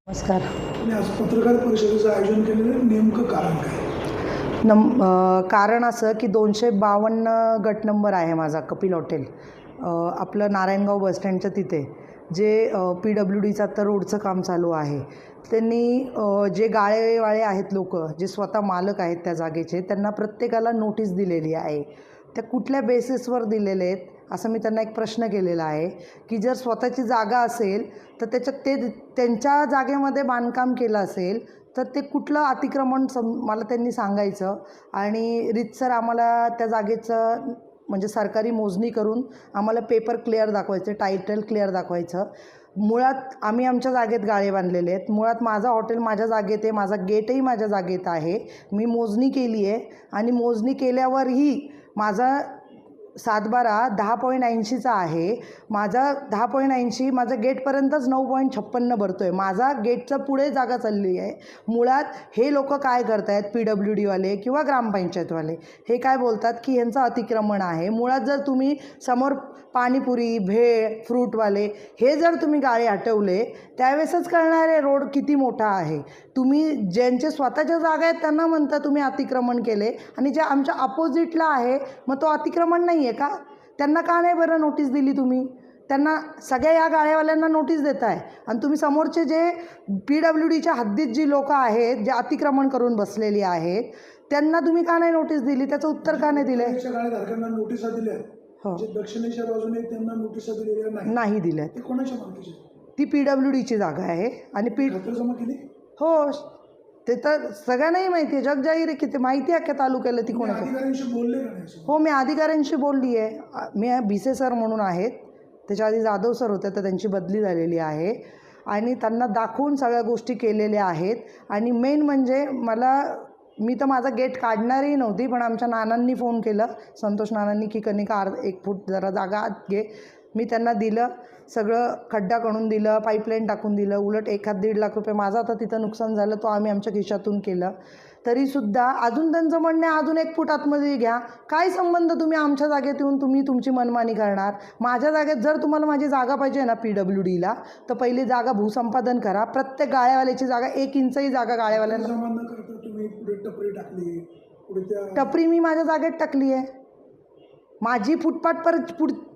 नमस्कार. तुम्ही आज पत्रकार परिषदेचं आयोजन केलेलं नेमकं कारण काय? कारण असं की 252 गट नंबर आहे माझा कपिल हॉटेल, आपलं नारायणगाव बसस्टँडच्या तिथे जे PWDचं आता रोडचं काम चालू आहे. त्यांनी जे गाळेवाळे आहेत लोक, जे स्वतः मालक आहेत त्या जागेचे, त्यांना प्रत्येकाला नोटीस दिलेली आहे. त्या कुठल्या बेसिसवर दिलेले आहेत असं मी त्यांना एक प्रश्न केलेला आहे की जर स्वतःची जागा असेल तर त्यांच्या जागेमध्ये बांधकाम केलं असेल तर ते कुठलं अतिक्रमण मला त्यांनी सांगायचं आणि रीतसर आम्हाला त्या जागेचं म्हणजे सरकारी मोजणी करून आम्हाला पेपर क्लिअर दाखवायचे, टायटल क्लिअर दाखवायचं. मुळात आम्ही आमच्या जागेत गाळे बांधलेले आहेत. मुळात माझं हॉटेल माझ्या जागेत आहे, माझा गेटही माझ्या जागेत आहे. मी मोजणी केली आहे आणि मोजणी केल्यावरही माझा 7/12 10.80चा आहे. माझा 10.80 माझा गेटपर्यंतच 9.56 भरतो आहे. माझा गेटचं पुढे जागा चालली आहे. मुळात हे लोक काय करत आहेत, PWDवाले किंवा ग्रामपंचायतवाले हे काय बोलतात की यांचं अतिक्रमण आहे. मुळात जर तुम्ही समोर पाणीपुरी, भेळ, फ्रूटवाले हे जर तुम्ही गाळे हटवले त्यावेळेसच कळणार आहे रोड किती मोठा आहे. तुम्ही ज्यांचे स्वतःच्या जागा आहेत त्यांना म्हणता तुम्ही अतिक्रमण केले आणि जे आमच्या अपोजिटला आहे मग तो अतिक्रमण नाही आहे का? त्यांना का नाही बरं नोटीस दिली तुम्ही? त्यांना सगळ्या या गाळेवाल्यांना नोटीस देत आहे आणि तुम्ही समोरचे जे PWDच्या हद्दीत जी लोकं आहेत, जे अतिक्रमण करून बसलेली आहेत, त्यांना तुम्ही का नाही नोटीस दिली? त्याचं उत्तर का नाही दिलं? गाळेधारकांना नोटिसा दिल्या, हो, जे दक्षिणेच्या बाजूने त्यांना नोटिसा दिलेल्या नाही दिल्या. ते कोणाच्या मालकीचे? ती PWDची जागा आहे आणि खात्री जमा केली? हो, ते तर सगळ्यांनाही माहिती आहे, जग जाहीर आहे की ते माहिती आहे अख्ख्या तालुक्याला ती कोणाची. अधिकाऱ्यांशी बोलले का नाही? हो, मी अधिकाऱ्यांशी बोलली आहे. मी भिसे सर म्हणून आहेत, त्याच्या आधी जाधव सर होते तर त्यांची बदली झालेली आहे आणि त्यांना दाखवून सगळ्या गोष्टी केलेल्या आहेत. आणि मेन म्हणजे मी तर माझा गेट काढणारही नव्हती, पण आमच्या नानांनी फोन केलं, संतोष नानांनी, की कनिका 1 फूट जरा जागा आत घे. मी त्यांना दिलं, सगळं खड्डा करून दिलं, पाईपलाईन टाकून दिलं. उलट 1-1.5 लाख रुपये माझं आता तिथं नुकसान झालं, तो आम्ही आमच्या खिशातून केलं. तरीसुद्धा अजून त्यांचं म्हणणं आहे अजून 1 फूट आतमध्ये घ्या. काय संबंध? तुम्ही आमच्या जागेत येऊन तुम्ही तुमची मनमानी करणार? माझ्या जागेत जर तुम्हाला माझी जागा पाहिजे ना PWDला, तर पहिली जागा भूसंपादन करा. प्रत्येक गाळेवाल्याची जागा 1 इंचही जागा गाळेवाल्यांना. तुम्ही पुढे टपरी टाकली, पुढे त्या टपरी मी माझ्या जागेत टाकली आहे. माझी फुटपाथ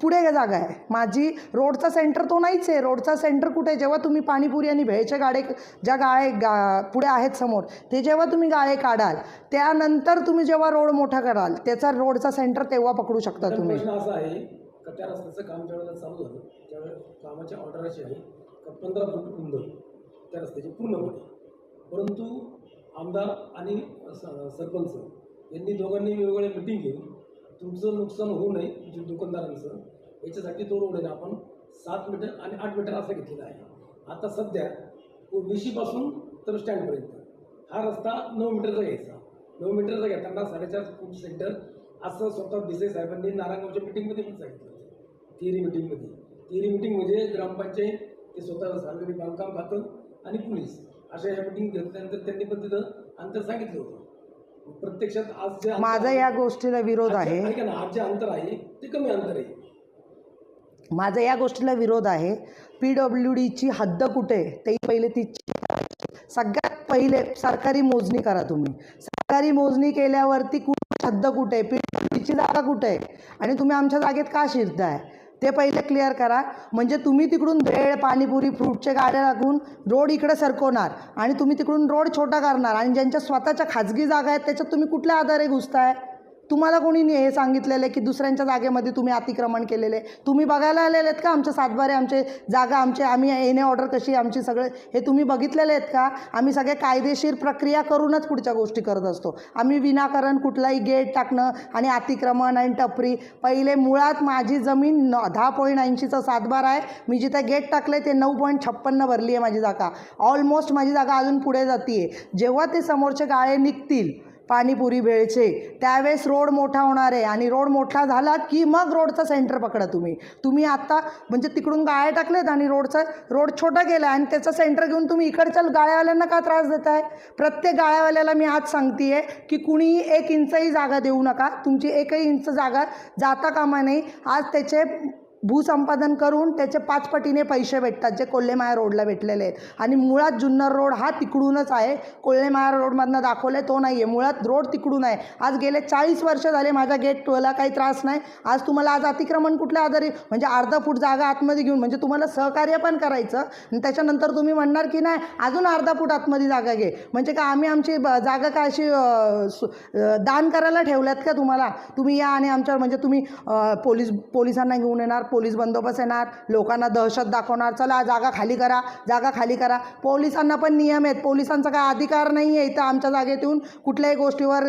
पुढे जागा आहे. माझी रोडचा सेंटर तो नाहीच आहे. रोडचा सेंटर कुठे आहे? जेव्हा तुम्ही पाणीपुरी आणि भेळचे गाळे ज्या पुढे आहेत समोर, ते जेव्हा तुम्ही गाळे काढाल त्यानंतर तुम्ही जेव्हा रोड मोठा कराल त्याचा रोडचा सेंटर तेव्हा पकडू शकता तुम्ही. प्रश्न असा आहे का त्या रस्त्याचं काम ज्यावेळेला चालू झालं त्यावेळेस कामाची ऑर्डर अशी आहे का 15 फूट रुंद त्या रस्त्याची पूर्णपणे, परंतु आमदार आणि सरपंच यांनी दोघांनी वेगवेगळ्या मिटिंग घेऊन तुमचं नुकसान होऊ नये म्हणजे दुकानदारांचं, याच्यासाठी तो रोड आहे ना आपण 7 मीटर आणि 8 मीटर असं घेतलेला आहे. आता सध्या विशीपासून तर स्टँडपर्यंत हा रस्ता 9 मीटरचा घ्यायचा. 9 मीटरचा घेताना 4.5 फूट सेंटर असं स्वतः भिसे साहेबांनी नारायणगावच्या मिटिंगमध्ये पण सांगितलं होतं. थिअरी मिटिंग म्हणजे ग्रामपंचायत, ते स्वतः सार्वजनिक बांधकाम खातं आणि पोलीस अशा या मिटिंग घेतल्यानंतर त्यांनी पण तिथं अंतर सांगितलं होतं. प्रत्यक्षात आज जे माझा या गोष्टीला विरोध आहे. ऐका ना, आज जे अंतर आहे ते कमी अंतर आहे. माझा या गोष्टीला विरोध आहे. PWDची हद्द कुठे आहे ते पहिले सगळ्यात पहिले सरकारी मोजणी करा. तुम्ही सरकारी मोजणी केल्यावरती हद्द कुठे आहे, PWDची जागा कुठे आहे आणि तुम्ही आमच्या जागेत का शिरताय ते पहिले क्लिअर करा. म्हणजे तुम्ही तिकडून भेळ, पाणीपुरी, फ्रूटचे गाड्या लागून रोड इकडे सरकवणार आणि तुम्ही तिकडून रोड छोटा करणार आणि ज्यांच्या स्वतःच्या खाजगी जागा आहेत त्याच्यात तुम्ही कुठल्या आधारे घुसताय? तुम्हाला कोणी हे सांगितलेलं आहे की दुसऱ्यांच्या जागेमध्ये तुम्ही अतिक्रमण केलेले? तुम्ही बघायला आलेले आहेत का आमच्या 7/12 आमचे जागा, आम्ही येणे ऑर्डर कशी आमची सगळं हे तुम्ही बघितलेले आहेत का? आम्ही सगळे कायदेशीर प्रक्रिया करूनच पुढच्या गोष्टी करत असतो. आम्ही विनाकारण कुठलाही गेट टाकणं आणि अतिक्रमण आणि टपरी. पहिले मुळात माझी जमीन 10.80चं 7/12 आहे. मी जिथे गेट टाकले ते 9.56 भरली आहे माझी जागा. ऑलमोस्ट माझी जागा अजून पुढे जाते आहे. जेव्हा ते समोरचे गाळे निघतील पाणीपुरी भेळचे त्यावेळेस रोड मोठा होणार आहे आणि रोड मोठा झाला की मग रोडचा सेंटर पकडा. तुम्ही आता म्हणजे तिकडून गाळे टाकलेत आणि रोड छोटा केला आणि त्याचा सेंटर घेऊन तुम्ही इकडच्या गाळ्यावाल्यांना का त्रास देताय? प्रत्येक गाळ्यावाल्याला मी आज सांगते आहे की कुणीही 1 इंचही जागा देऊ नका. तुमची 1ही इंच जागा जाता कामा नये. आज त्याचे भूसंपादन करून त्याचे 5 पटीने पैसे भेटतात जे कोल्हेमाया रोडला भेटलेले आहेत. आणि मुळात जुन्नर रोड हा तिकडूनच आहे, कोल्हेमाया रोडमधनं दाखवलं आहे तो नाही आहे, मुळात रोड तिकडून आहे. आज गेले 40 वर्ष झाले माझ्या गेटला काही त्रास नाही. आज तुम्हाला आज अतिक्रमण कुठल्या आधारे, म्हणजे अर्धा फूट जागा आतमध्ये घेऊन, म्हणजे तुम्हाला सहकार्य पण करायचं आणि त्याच्यानंतर तुम्ही म्हणणार की नाही अजून अर्धा फूट आतमध्ये जागा घे, म्हणजे का आम्ही आमची जागा काय अशी दान करायला ठेवल्यात का तुम्हाला? तुम्ही या आणि आमच्यावर म्हणजे तुम्ही पोलिसांना घेऊन येणार, पोलीस बंदोबस्त येणार, लोकांना दहशत दाखवणार, चला जागा खाली करा, जागा खाली करा. पोलिसांना पण नियम आहेत, पोलिसांचा काय अधिकार नाही आहे इथं आमच्या जागेत येऊन कुठल्याही गोष्टीवर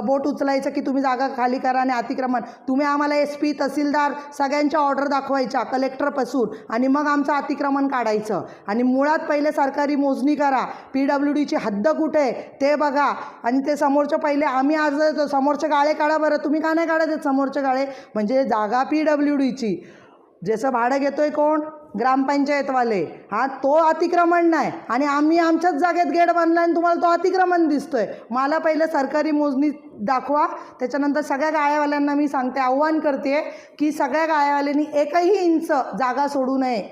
बोट उचलायचं की तुम्ही जागा खाली करा आणि अतिक्रमण. तुम्ही आम्हाला SP तहसीलदार सगळ्यांच्या ऑर्डर दाखवायच्या कलेक्टरपासून आणि मग आमचं अतिक्रमण काढायचं. आणि मुळात पहिले सरकारी मोजणी करा, PWDची हद्द कुठे आहे ते बघा आणि ते समोरचं पहिले आम्ही आज समोरचे गाळे काढा बरं. तुम्ही का नाही काढत आहेत समोरचे गाळे? म्हणजे जागा PWDची, जसं भाडं घेतोय कोण? ग्रामपंचायतवाले. हा तो अतिक्रमण नाही आणि आम्ही आमच्याच जागेत गेट बांधला आणि तुम्हाला तो अतिक्रमण दिसतोय. मला पहिलं सरकारी मोजणी दाखवा, त्याच्यानंतर सगळ्या गाळ्यावाल्यांना मी सांगते, आव्हान करते की सगळ्या गाळ्यावाल्यांनी 1ही इंच जागा सोडू नये.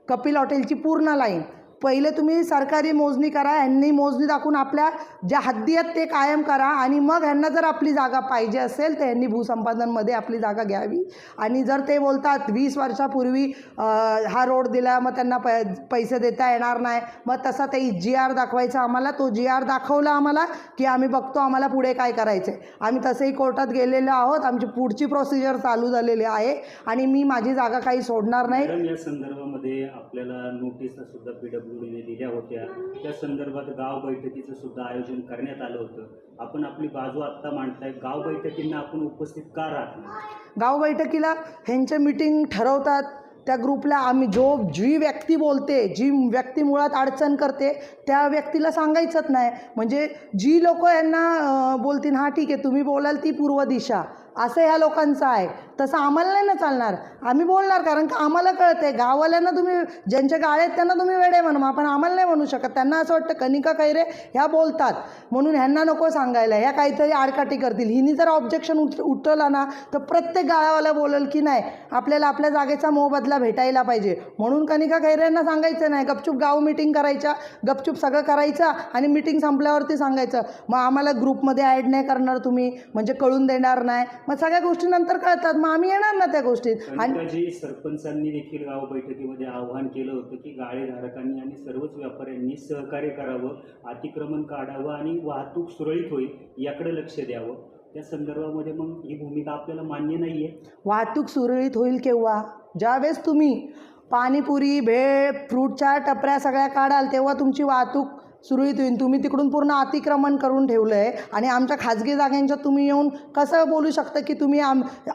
कपिल हॉटेलची पूर्ण लाईन पहिले तुम्ही सरकारी मोजणी करा, ह्यांनी मोजणी दाखवून आपल्या ज्या हद्दी आहेत ते कायम करा आणि मग ह्यांना जर आपली जागा पाहिजे असेल तर ह्यांनी भूसंपादनमध्ये आपली जागा घ्यावी. आणि जर ते बोलतात 20 वर्षापूर्वी हा रोड दिला मग त्यांना पैसे देता येणार नाही, मग तसा ते GR दाखवायचा आम्हाला, तो GR दाखवला आम्हाला की आम्ही बघतो आम्हाला पुढे काय करायचं आहे. आम्ही तसंही कोर्टात गेलेलो आहोत, आमची पुढची प्रोसिजर चालू झालेली आहे आणि मी माझी जागा काही सोडणार नाही. मॅडम, या संदर्भामध्ये आपल्याला नोटिसा सुद्धा PWDने दिल्या होत्या. त्या संदर्भात गाव बैठकीचं सुद्धा आयोजन करण्यात आलं होतं. आपण आपली बाजू आत्ता मांडताय, गाव बैठकींना आपण उपस्थित का राहत नाही? गाव बैठकीला ह्यांच्या मीटिंग ठरवतात, त्या ग्रुपला आम्ही जी व्यक्ती बोलते, जी व्यक्ती मुळात अडचण करते त्या व्यक्तीला सांगायचंच नाही. म्हणजे जी लोक यांना बोलतील हां ठीक आहे तुम्ही बोलाल ती पूर्व दिशा, असं ह्या लोकांचं आहे, तसं आम्हाला नाही ना चालणार. आम्ही बोलणार कारण का आम्हाला कळते. गाववाल्यांना तुम्ही ज्यांच्या गाळे आहेत त्यांना तुम्ही वेडे म्हणू, आपण आम्हाला नाही म्हणू शकत. त्यांना असं वाटतं कनिका कैरे ह्या बोलतात म्हणून ह्यांना नको सांगायला, ह्या काहीतरी आडकाठी करतील. हिनी जर ऑब्जेक्शन उठवला ना तर प्रत्येक गाळावाला बोलेल की नाही आपल्याला आपल्या जागेचा मोबदला भेटायला पाहिजे. म्हणून कनिका कैरेंना सांगायचं नाही, गपचूप गाव मिटिंग करायच्या, गपचूप सगळं करायचं आणि मिटिंग संपल्यावरती सांगायचं मग आम्हाला ग्रुपमध्ये ॲड नाही करणार तुम्ही, म्हणजे कळून देणार नाही. मग सगळ्या गोष्टी नंतर कळतात, मग आम्ही येणार ना त्या गोष्टीत. आणि सरपंचांनी देखील गाव बैठकीमध्ये आवाहन केलं होतं की गाळेधारकांनी आणि सर्वच व्यापाऱ्यांनी सहकार्य करावं, अतिक्रमण काढावं आणि वाहतूक सुरळीत होईल याकडे लक्ष द्यावं. त्या संदर्भामध्ये मग ही भूमिका आपल्याला मान्य नाही आहे. वाहतूक सुरळीत होईल केव्हा? ज्यावेळेस तुम्ही पाणीपुरी, भेळ, फ्रूटच्या टपऱ्या सगळ्या काढाल तेव्हा तुमची वाहतूक सुरळीत होईल. तुम्ही तिकडून पूर्ण अतिक्रमण करून ठेवलं आहे आणि आमच्या खाजगी जागांच्या तुम्ही येऊन कसं बोलू शकता की तुम्ही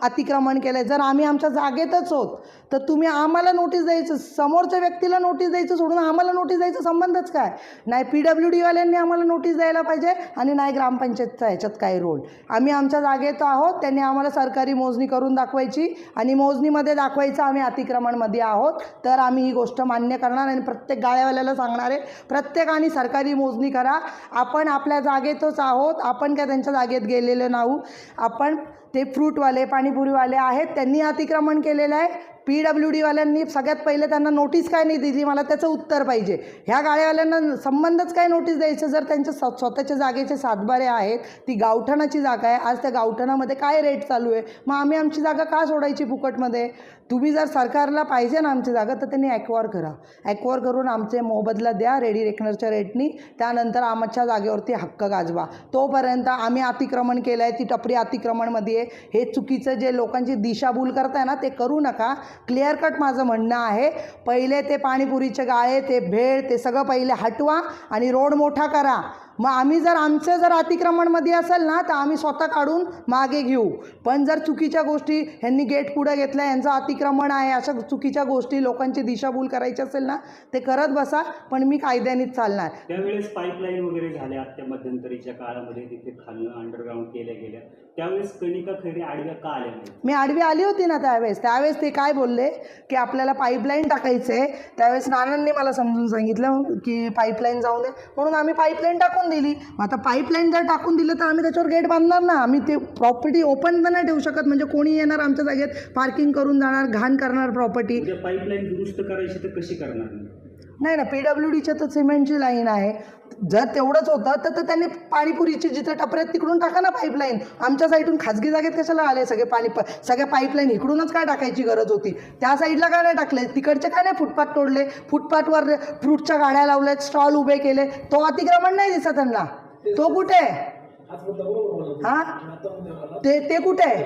अतिक्रमण केलं आहे? जर आम्ही आमच्या जागेतच होत तर तुम्ही आम्हाला नोटीस द्यायचं, समोरच्या व्यक्तीला नोटीस द्यायचं सोडून आम्हाला नोटीस द्यायचं संबंधच काय? नाही PWDवाल्यांनी आम्हाला नोटीस द्यायला पाहिजे आणि नाही ग्रामपंचायतचा ह्याच्यात काय रोल. आम्ही आमच्या जागेत आहोत, त्यांनी आम्हाला सरकारी मोजणी करून दाखवायची आणि मोजणीमध्ये दाखवायचं आम्ही अतिक्रमणमध्ये आहोत तर आम्ही ही गोष्ट मान्य करणार आणि प्रत्येक गाळ्यावाल्याला सांगणार आहे प्रत्येकाने सरकारी मोजणी करा. आपण आपल्या जागेतच आहोत, आपण काय त्यांच्या जागेत गेलेलो नाहू. आपण ते फ्रूटवाले, पाणीपुरीवाले आहेत त्यांनी अतिक्रमण केलेलं आहे. PWDवाल्यांनी सगळ्यात पहिले त्यांना नोटीस काय नाही दिली, मला त्याचं उत्तर पाहिजे. ह्या गाळ्यावाल्यांना संबंधच काय नोटीस द्यायचं? जर त्यांच्या स्वतःच्या जागेचे सातबारे आहेत, ती गावठाणाची जागा आहे, आज त्या गावठाणामध्ये काय रेट चालू आहे, मग आम्ही आमची जागा का सोडायची फुकटमध्ये? तुम्ही जर सरकारला पाहिजे ना आमची जागा तर त्यांनी ॲक्वायर करा, ॲक्वायर करून आमचे मोबदला द्या रेडी रेकनरच्या रेटनी, त्यानंतर आमच्या जागेवरती हक्क गाजवा. तोपर्यंत आम्ही अतिक्रमण केलं आहे, ती टपरी अतिक्रमणमध्ये आहे, हे चुकीचं जे लोकांची दिशाभूल करताय ना ते करू नका. क्लिअर कट माझं म्हणणं आहे, पहिले ते पाणीपुरीचे गाळे, ते भेळ, ते सगळं पहिले हटवा आणि रोड मोठा करा. मग आम्ही जर आमचं जर अतिक्रमणमध्ये असेल ना तर आम्ही स्वतः काढून मागे घेऊ. पण जर चुकीच्या गोष्टी ह्यांनी गेट पुढं घेतलं, यांचं अतिक्रमण आहे, अशा चुकीच्या गोष्टी लोकांची दिशाभूल करायची असेल ना ते करत बसा, पण मी कायद्यानेच चालणार. त्यावेळेस पाईपलाईन वगैरे झाल्या त्या मध्यंतरीच्या काळामध्ये, तिथे खाल्लं अंडरग्राऊंड केल्या गेल्या, त्यावेळेस कनिका खैरे आडव्या का आल्या नाही? मी आडवी आली होती ना त्यावेळेस ते काय बोलले की आपल्याला पाईपलाईन टाकायचं आहे. त्यावेळेस नानांनी मला समजून सांगितलं की पाईपलाईन जाऊ दे म्हणून आम्ही पाईपलाईन टाकून टाकून दिली. मग आता पाईपलाईन जर टाकून दिलं तर आम्ही त्याच्यावर गेट बांधणार ना. आम्ही ते प्रॉपर्टी ओपन तर नाही ठेवू शकत. म्हणजे कोणी येणार आमच्या जागेत पार्किंग करून जाणार, घाण करणार प्रॉपर्टी. उद्या पाईपलाईन दुरुस्त करायची तर कशी करणार? नाही ना, PWDच्या तर सिमेंटची लाईन आहे. जर तेवढंच होतं तर त्यांनी पाणीपुरीची जिथे टपऱ्यात तिकडून टाका ना पाईपलाईन. आमच्या साईडून खाजगी जागेत कशाला आले सगळे सगळ्या पाईपलाईन? इकडूनच काय टाकायची गरज होती? त्या साईडला काय नाही टाकले? तिकडचे काय नाही फुटपाथ तोडले? फुटपाथवर फ्रूटच्या गाड्या लावल्यात, स्टॉल उभे केले. तो अतिक्रमण नाही दिसत त्यांना? तो कुठे आहे? हां, ते कुठे आहे?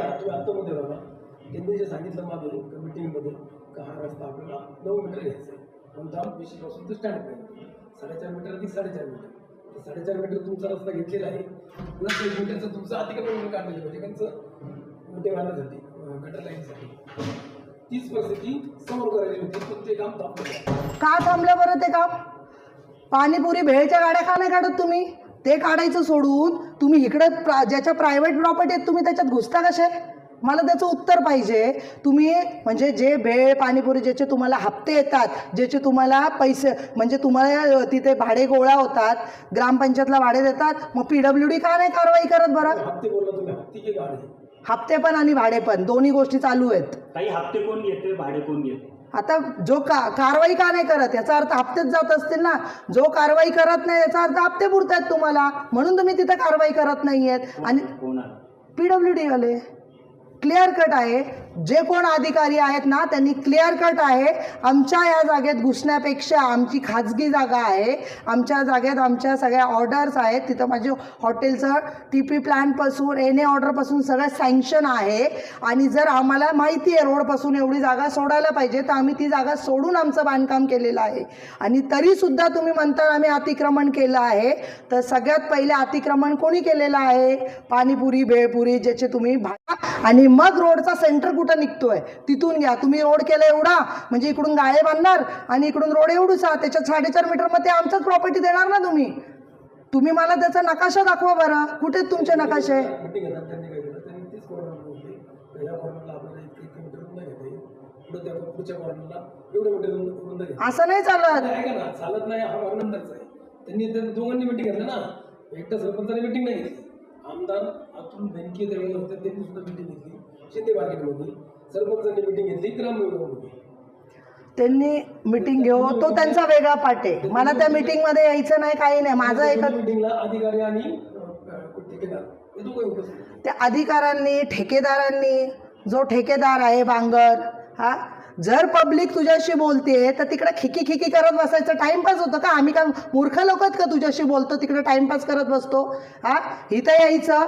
त्यांनी जे सांगितलं मागे मीटिंगमध्ये का हा रस्ता आपल्याला 9 मीटर घ्यायचा आहे. आमचा विषयपासून ते स्टँडपर्यंत 4.5 मीटर ती 4.5 मीटर. 4.5 मीटर तुमचा रस्ता घेतलेला आहे, प्लस 1 मीटरचं तुमचं अतिक्रमण काढलेलं म्हणजे त्यांचं मोठे वाहनासाठी गटर लाईनसाठी. तीच परिस्थिती समोर करायची होती, पण ते काम थांबलं. का थांबलं बरं ते काम? पाणीपुरी भेळच्या गाड्या का नाही काढत तुम्ही? ते काढायचं सोडून तुम्ही इकडं ज्याच्या प्रायव्हेट प्रॉपर्टी आहेत तुम्ही त्याच्यात घुसता कसे? मला त्याचं उत्तर पाहिजे. तुम्ही म्हणजे जे भेळ पाणीपुरी ज्याचे तुम्हाला हप्ते येतात, ज्याचे तुम्हाला पैसे म्हणजे तुम्हाला तिथे भाडे गोळा होतात, ग्रामपंचायतला भाडे देतात, मग PWD का नाही कारवाई करत बरं? हप्ते बोलला तुम्ही, हप्ते की गाडी? हप्ते पण आणि भाडे पण दोन्ही गोष्टी चालू आहेत. काही हप्ते कोण घेते, भाडे कोण घेते? आता जो कारवाई का नाही करत याचा अर्थ हप्तेच जात असतील ना. जो कारवाई करत नाही याचा अर्थ हप्ते पुरतात तुम्हाला, म्हणून तुम्ही तिथे कारवाई करत नाही आहेत. आणि PWD वाले क्लिअर कट आहे. जे कोण अधिकारी आहेत ना त्यांनी क्लिअर कट आहे. आमच्या या जागेत घुसण्यापेक्षा आमची खाजगी जागा आहे, आमच्या जागेत आमच्या सगळ्या ऑर्डर्स आहेत. तिथं माझे हॉटेलचं TP प्लॅनपासून NA ऑर्डरपासून सगळं सँक्शन आहे. आणि जर आम्हाला माहिती आहे रोडपासून एवढी जागा सोडायला पाहिजे तर आम्ही ती जागा सोडून आमचं बांधकाम केलेलं आहे. आणि तरीसुद्धा तुम्ही म्हणता आम्ही अतिक्रमण केलं आहे. तर सगळ्यात पहिले अतिक्रमण कोणी केलेलं आहे? पाणीपुरी भेळपुरी ज्याचे तुम्ही आणि मग रोडचा सेंटर कुठं निघतोय तिथून घ्या. तुम्ही रोड केला एवढा म्हणजे इकडून गाळे बांधणार आणि इकडून रोड एवढूसा, त्याच्यात 4.5 मीटर मध्ये आमचंच प्रॉपर्टी देणार ना तुम्ही मला त्याचा नकाशा दाखवा बरं. कुठे तुमचे नकाशे? मीटिंग घेतात त्यांनी काय केलं, त्यांनी तीच कॉर्नर बोलली या कॉर्नरला आपल्याला इतके मीटर रुंद घेता येईल, पुढे त्या पुढच्या कॉर्नरला एवढे मीटर रुंद घेता. असं नाही चालत. ऐका ना, चालत नाही हा भाग नंतरचा आहे. त्यांनी त्या दोघांनी मीटिंग घेतलं ना, एकटा सरपंचाने मीटिंग नाही घेतली. आमदार अतुल बेनके त्यावेळेला होते, त्यांनी सुद्धा मीटिंग घेतली शिंदे मार्केटमध्ये. सरपंचांनी मीटिंग घेतली ग्रामविभागामध्ये. त्यांनी मीटिंग घेऊ तो त्यांचा वेगळा पाठ आहे. मला त्या मीटिंगमध्ये यायचं नाही, काही नाही. माझं एकच मीटिंगला अधिकारी आणि ठेकेदार हे दोघं उपस्थित होते. त्या अधिकाऱ्यांनी ठेकेदारांनी, जो ठेकेदार आहे बांगर, हा जर पब्लिक तुझ्याशी बोलते तर तिकडे खिकी करत बसायचं. टाइमपास होतं का? आम्ही काय मूर्ख लोक आहेत का तुझ्याशी बोलतो तिकडे टाइमपास करत बसतो? हा, इथं यायचं.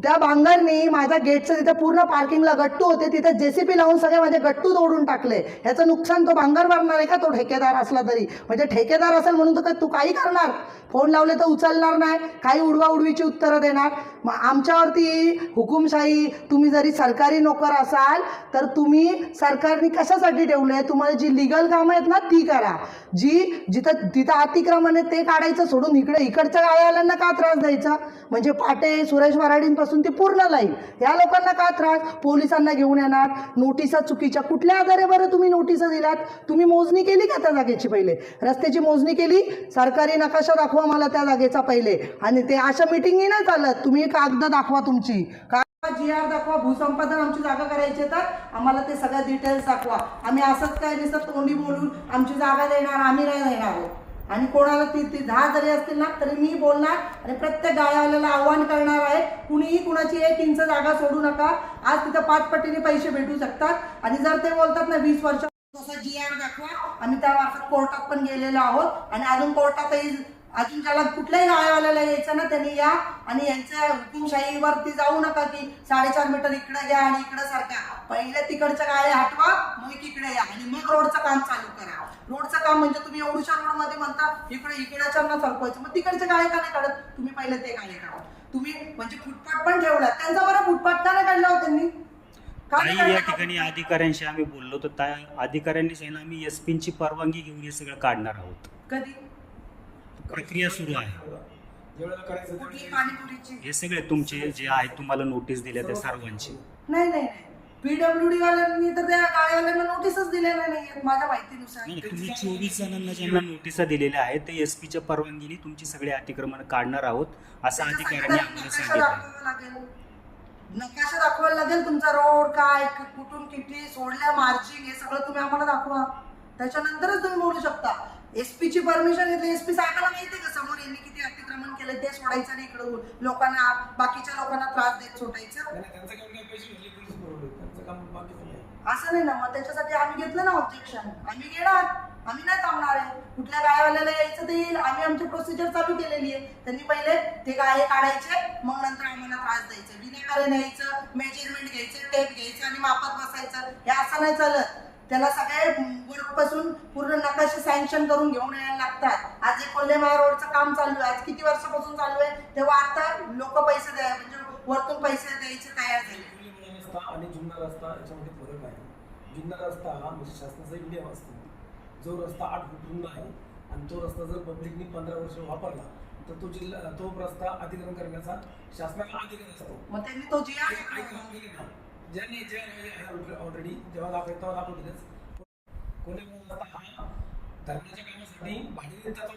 त्या बांगरनी माझ्या गेटचं तिथे पूर्ण पार्किंगला गट्टू होते, तिथे JCB लावून सगळे माझे गट्टू तोडून टाकले. ह्याचं नुकसान तो बांगर भरणार आहे का? तो ठेकेदार असला तरी म्हणजे ठेकेदार असेल म्हणून तर तू काही करणार? फोन लावले तर उचलणार नाही, काही उडवाउडवीची उत्तरं देणार. मग आमच्यावरती हुकुमशाही. तुम्ही जरी सरकारी नोकर असाल तर तुम्ही सरकारने कशासाठी ठेवलंय? तुम्हाला जी लिगल कामं आहेत ना ती करा. जिथं अतिक्रमण आहे ते काढायचं सोडून इकडच्या गाळ्यावाल्यांना का त्रास द्यायचा? म्हणजे पाटे सुरेश वराडींपासून ती पूर्ण लाईन या लोकांना का त्रास? पोलिसांना घेऊन येणार, नोटिसा चुकीच्या. कुठल्या आधारे बरं तुम्ही नोटिसा दिलात? तुम्ही मोजणी केली का त्या जागेची? पहिले रस्त्याची मोजणी केली? सरकारी नकाशा दाखवा मला त्या जागेचा पहिले. आणि ते अशा मिटिंगही नाही चालत. तुम्ही कागद दाखवा तुमची, GR दाखवा, भूसंपादन आमची जागा करायची तर आम्हाला ते सगळ्या डिटेल्स दाखवा. आम्ही असंच काय दिसत तोंडी बोलून आमची जागा देणार आम्ही नाही देणार आहोत. आणि कोणाला ती 10 जरी असतील ना तरी मी बोलणार आणि प्रत्येक गाळ्यावाल्याला आव्हान करणार आहे, कुणीही कुणाची 1 इंच जागा सोडू नका. आज तिथं 5 पटीने पैसे भेटू शकतात. आणि जर ते बोलतात ना 20 वर्ष तसा GR दाखवा, आम्ही त्या कोर्टात पण गेलेलो आहोत. आणि अजून कोर्टातही अजून ज्याला कुठल्याही गाळ्यावाल्याला यायचं ना त्यांनी या. आणि यांच्या हुकुमशाहीवरती जाऊ नका की 4.5 मीटर इकडे घ्या आणि इकडे सारखा. पहिले तिकडच्या गाळे हटवा, मग इकडे या आणि मग रोडचं काम चालू करा. रोडचं काम म्हणजे तुम्ही एवढ्या रोडमध्ये म्हणता इकडेच्यांना सरकवायचं, मग तिकडचे गाळे का नाही काढत? तुम्ही पहिले ते गाळे काढा. तुम्ही म्हणजे फुटपाथ पण ठेवला, त्यांचा बरं फुटपाथ का नाही काढला हो त्यांनी? काही या ठिकाणी अधिकाऱ्यांशी आम्ही बोललो तर त्या अधिकाऱ्यांनी सांगितलं आम्ही SPची परवानगी घेऊन हे सगळं काढणार आहोत. कधी प्रक्रिया सुरू आहे. ज्यावेळेला करायचं कुठली पाणीपुरीची? हे सगळे तुमचे जे आहेत तुम्हाला नोटीस दिल्या त्या सर्वांची नाही PWD वाल्यांनी तर त्या गाळेवाल्यांना नोटीसच दिलेल्या नाही आहेत माझ्या माहितीनुसार. नाही, तुम्ही 24 जणांना ज्यांना नोटिसा दिलेल्या आहेत ते SP च्या परवानगीने तुमची सगळे अतिक्रमण काढणार आहोत असं अधिकाऱ्यांनी आम्हाला नकाशा सांगितलं. दाखवावा लागेल, नकाशा दाखवायला लागेल तुमचा रोड काय कुठून किती सोडल्या मार्जिंग हे सगळं तुम्ही आम्हाला दाखवा, त्याच्यानंतरच तुम्ही बोलू शकता. SP ची परमिशन घेतली, SP साहेबांना माहिती का समोर यांनी किती अतिक्रमण केलं ते सोडायचं नाही, इकडं लोकांना बाकीच्या लोकांना त्रास देत सोडायचं त्यांचं काम काय पैसे घेतले पोलीस बरोबर त्यांचं काम बाकीचं नाही. असं नाही ना. मग त्याच्यासाठी आम्ही घेतलं ना ऑब्जेक्शन, आम्ही घेणार, आम्ही नाही थांबणार आहे. कुठल्या गायवाल्याला यायचं ते येईल, आम्ही आमची प्रोसिजर चालू केलेली आहे. त्यांनी पहिले ते गाये काढायचे, मग नंतर आम्हाला त्रास द्यायचे, विनाकारण यायचं, मेजरमेंट घ्यायचं, टेप घ्यायचं आणि मापात बसायचं, हे असं नाही चालत. त्याला सगळे वरपासून पूर्ण नकाशे सँक्शन करून घेऊन यायला लागतात. आज एक कोल्हेमाळ रोडचं काम चालू आहे, आज किती वर्षापासून चालू आहे, तेव्हा आता लोक पैसे द्या म्हणजे वरतून पैसे द्यायचे तयार झाले. रस्ता आणि जुन्ना रस्ता याच्यामध्ये फरक आहे. जुन्ना रस्ता हा म्हणजे शासनाचा इंडिया असतो. जो रस्ता 8 फूट रुंद आहे आणि तो रस्ता जर पब्लिकनी 15 वर्ष वापरला तर तो रस्ता अतिक्रमण करण्याचा शासनाला अधिकार असतो. मग त्यांनी तो जी ज्यांनी जे ऑलरेडी जेव्हा दाखवतीलच कोणी रस्ता हा धरणाच्या कामासाठी भाडे देतात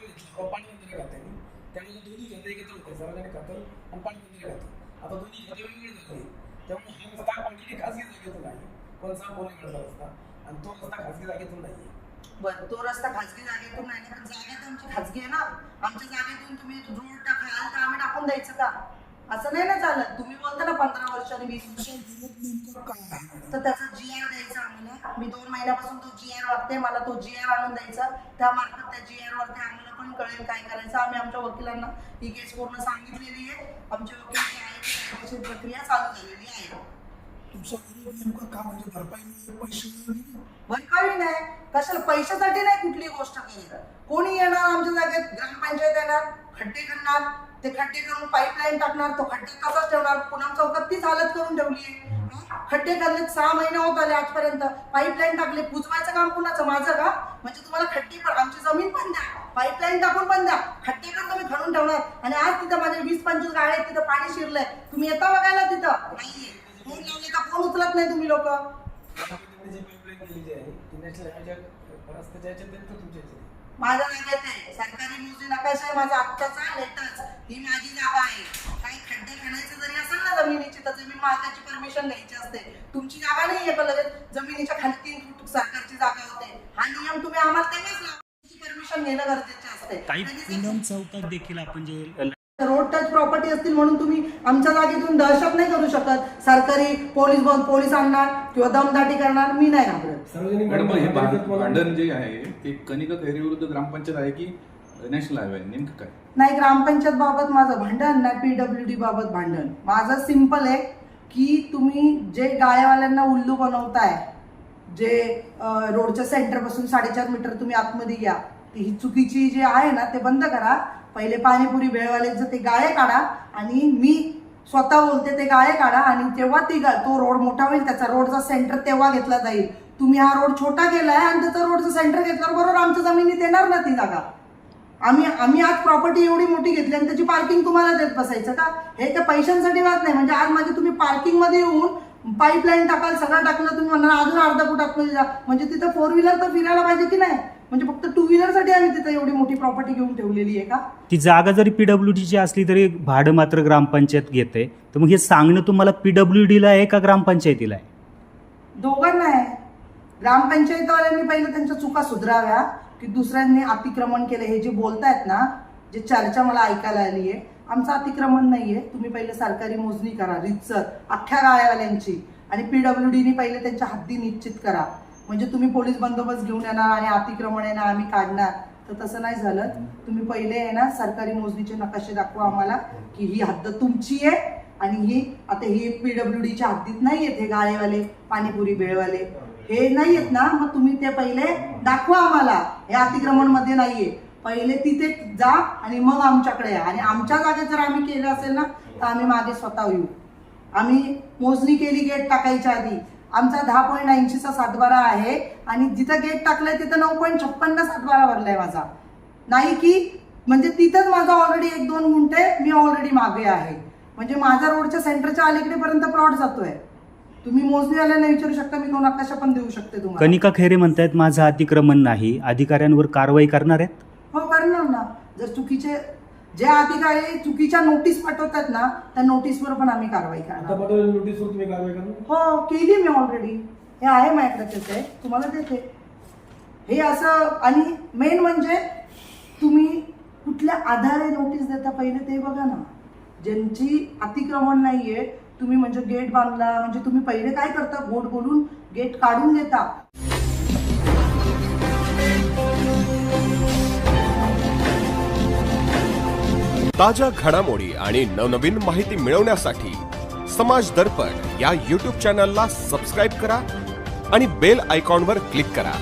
पाणी बंदरे खात्याने, त्यामुळे दोन्ही खाते एकत्र होते, सार्वजनिक खातं आणि पाणी बंदरे खातं. आता दोन्ही खाते वेगवेगळे झाले, त्यामुळे हा रस्ता ऑलरेडी खासगी जागेतून आहे, कोणता कोल्हेमाळचा रस्ता, आणि तो रस्ता खासगी जागेतून नाही. बरं, तो रस्ता खासगी जागेतून नाही ना, पण जागा तर आमची खासगी आहे ना. आमच्या जागेतून तुम्ही रोड टाकाल तर आम्ही टाकून द्यायचं का? असं नाही ना चालत. तुम्ही बोलता ना 15 वर्ष आणि 20 वर्ष, तर त्याचा GR द्यायचा आम्हाला. मी 2 महिन्यापासून तो GR वागते, मला तो GR आणून द्यायचा. त्यामार्फत त्या GR वरती आम्हाला पण कळेल काय करायचं. आम्ही आमच्या वकिलांना ही केस पूर्ण सांगितलेली आहे. आमचे वकील जे आहे कायदेशीर प्रक्रिया चालू झालेली आहे. तुमचा विरोध नेमका का म्हणजे भरपाई पैसे भरकावी नाही, कशाला पैशासाठी नाही कुठली गोष्ट करत. कोणी येणार आमच्या जागेत, ग्रामपंचायत येणार, खड्डे करणार, ते खड्डे करून पाईपलाईन टाकणार, तो खड्डे तसाच ठेवणार. पुन्हा चौकात तीच हालत करून ठेवली आहे. खड्डे करले 6 महिने होत आले आजपर्यंत, पाईपलाईन टाकले, पुजवायचं काम कुणाचं, माझं का? म्हणजे तुम्हाला खड्डे पण, आमची जमीन पण द्या, पाईपलाईन टाकून पण द्या, खड्डे पण तुम्ही खणून ठेवणार. आणि आज तिथं माझे 20-25 गाड्या आहेत, तिथं पाणी शिरलंय, तुम्ही येता बघायला? तिथं नाहीये. फोन लावले का फोन उचलत नाही तुम्ही लोक. माझ्या जागेत आहे, सरकारी मोजणी नकाशा आहे माझा आत्ताचा लेटेस्ट, ही माझी जागा आहे. काही खड्डे खणायचं जरी असेल ना जमिनीची, तर जमीन मालकाची परमिशन घ्यायची असते. तुमची जागा नाही आहे, पण लगेच जमिनीच्या खाली 3 फूट सरकारची जागा होते. हा नियम तुम्ही आम्हाला तेव्हाच लावा, परमिशन घेणं गरजेचे असते. काही पूनम चौकात देखील आपण जे रोड टच प्रॉपर्टी असतील म्हणून तुम्ही आमच्या जागेतून दहशत नाही करू शकत. सरकारी पोलीस आणणार किंवा दमदाटी करणार, मी नाही घाबरत. मॅडम, हे भांडण जे आहे ते कनिका खैरी विरुद्ध ग्रामपंचायत आहे की नॅशनल हायवे आहे, नेमकं काय? नाही, ग्रामपंचायत बाबत माझं भांडण नाही, PWD बाबत भांडण. माझं सिंपल आहे की तुम्ही जे गाळेवाल्यांना उल्लू बनवताय, जे रोडच्या सेंटरपासून 4.5 मीटर तुम्ही आतमध्ये या, ही चुकीची जे आहे ना ते बंद करा. पहिले पाणीपुरी भेळवाल्यांचं ते गाळे काढा, आणि मी स्वतः बोलते ते गाळे काढा, आणि तेव्हा तो रोड मोठा होईल, त्याचा रोडचा सेंटर तेव्हा घेतला जाईल. तुम्ही हा रोड छोटा केलाय आणि त्याचा रोडचा सेंटर घेतल्यावर बरोबर आमच्या जमिनीत येणार ना ती जागा. आम्ही आज प्रॉपर्टी एवढी मोठी घेतली आणि त्याची पार्किंग तुम्हाला देत बसायचं का? हे तर पैशांसाठी बात नाही. म्हणजे आज माझी तुम्ही पार्किंगमध्ये येऊन पाईपलाईन टाकाल, सगळं टाकलं, तुम्ही म्हणणार अजून अर्धा फूट आतमध्ये जा. म्हणजे तिथं 4 व्हीलर तर फिरायला पाहिजे की नाही? म्हणजे फक्त 2 व्हीलरसाठी आम्ही तिथं एवढी मोठी प्रॉपर्टी घेऊन ठेवलेली आहे का? ती जागा जरी PWDची असली तरी भाडं मात्र ग्रामपंचायत घेते. तर मग हे सांगणं तुम्हाला PWDला आहे का ग्रामपंचायतीला आहे? दोघांना आहे. ग्रामपंचायतवाल्यांनी पहिले त्यांच्या चुका सुधाराव्या, की दुसऱ्यांनी अतिक्रमण केलं हे जे बोलतायत ना, जे चर्चा मला ऐकायला आली आहे, आमचं अतिक्रमण नाहीये. तुम्ही पहिले सरकारी मोजणी करा रितसर अख्ख्या गाळ्यावाल्यांची, आणि PWDनी पहिले त्यांच्या हद्दी निश्चित करा. म्हणजे तुम्ही पोलीस बंदोबस्त घेऊन येणार आणि अतिक्रमण आहे ना आम्ही काढणार, तर तसं नाही झालं. तुम्ही पहिले आहे ना सरकारी मोजणीचे नकाशे दाखवा आम्हाला, की ही हद्द तुमची आहे, आणि ही आता ही PWDच्या हद्दीत नाही आहेत. हे गाळेवाले, पाणीपुरी भेळवाले हे नाही आहेत ना, मग तुम्ही ते पहिले दाखवा आम्हाला. हे अतिक्रमण मध्ये नाहीये. पहिले तिथे जा आणि मग आमच्याकडे या. आणि आमच्या जागेत जर आम्ही केलं असेल ना तर आम्ही मागे स्वतः येऊ. आम्ही मोजणी केली गेट टाकायच्या आधी, आमचा 10.80चा सातबारा आहे, आणि जिथं गेट टाकलंय तिथं 9.56 सातबारा भरलाय माझा. नाही की म्हणजे तिथंच माझा ऑलरेडी 1-2 गुंठे मी ऑलरेडी मागे आहे. म्हणजे माझा रोडच्या सेंटरच्या अलीकडेपर्यंत प्लॉट जातोय. तुम्ही मोजणीवाल्यांना विचारू शकता, मी 2 नकाशा पण देऊ शकते तुम्हाला. कनिका खैरे म्हणतायत माझं अतिक्रमण नाही, अधिकाऱ्यांवर कारवाई करणार आहेत. हो करणार ना. जर चुकीचे जे अधिकारी चुकीच्या नोटीस पाठवतात ना, त्या नोटीसवर पण आम्ही कारवाई आता करणार. पाठवलेल्या नोटीसवर तुम्ही कारवाई करणार? हो केली मी ऑलरेडी. हे आहे माझ्याकडे, त्याचं आहे, तुम्हाला देते. हे असं. आणि मेन म्हणजे तुम्ही कुठल्या आधारे नोटीस देता पहिले ते बघा ना. ज्यांची अतिक्रमण नाहीये, तुम्ही म्हणजे गेट बांधला म्हणजे तुम्ही पहिले काय करता, गोड बोलून गेट काढून देता. ताज्या घडामोडी आणि नवनवीन माहिती मिळवण्यासाठी समाज दर्पण या YouTube चॅनलला सबस्क्राईब करा आणि बेल आयकॉनवर क्लिक करा.